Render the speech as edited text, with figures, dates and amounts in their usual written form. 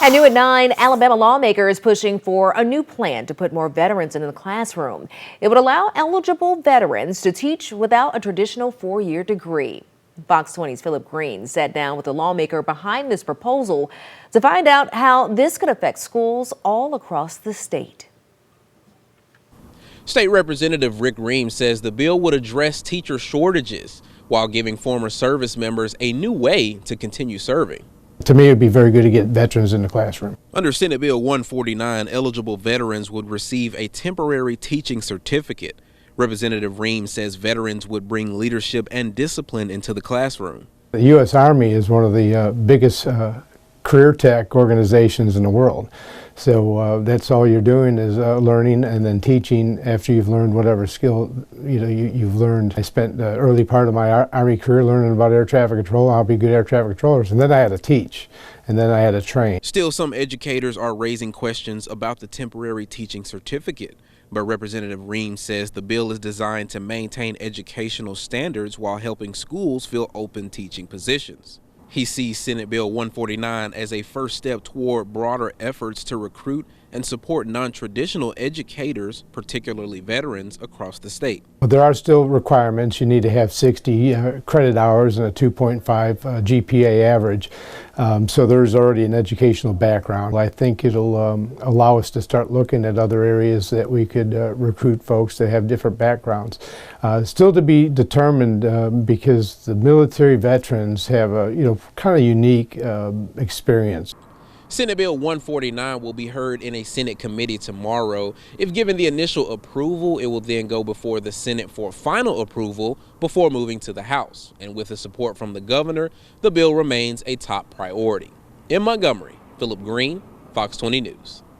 And new at 9, Alabama lawmakers pushing for a new plan to put more veterans into the classroom. It would allow eligible veterans to teach without a traditional four-year degree. Fox 20's Philip Green sat down with the lawmaker behind this proposal to find out how this could affect schools all across the state. State Representative Rick Ream says the bill would address teacher shortages while giving former service members a new way to continue serving. To me, it would be very good to get veterans in the classroom. Under Senate Bill 149, eligible veterans would receive a temporary teaching certificate. Representative Ream says veterans would bring leadership and discipline into the classroom. The U.S. Army is one of the biggest career tech organizations in the world. So that's all you're doing is learning and then teaching after you've learned whatever skill you've learned. I spent the early part of my Army career learning about air traffic control, how to be good air traffic controllers, and then I had to teach, and then I had to train. Still, some educators are raising questions about the temporary teaching certificate. But Representative Ream says the bill is designed to maintain educational standards while helping schools fill open teaching positions. He sees Senate Bill 149 as a first step toward broader efforts to recruit and support non-traditional educators, particularly veterans, across the state. But there are still requirements. You need to have 60 credit hours and a 2.5 GPA average. So there's already an educational background. I think it'll allow us to start looking at other areas that we could recruit folks that have different backgrounds. Still to be determined because the military veterans have a kind of unique experience. Senate Bill 149 will be heard in a Senate committee tomorrow. If given the initial approval, it will then go before the Senate for final approval before moving to the House. And with the support from the governor, the bill remains a top priority. In Montgomery, Philip Green, Fox 20 News.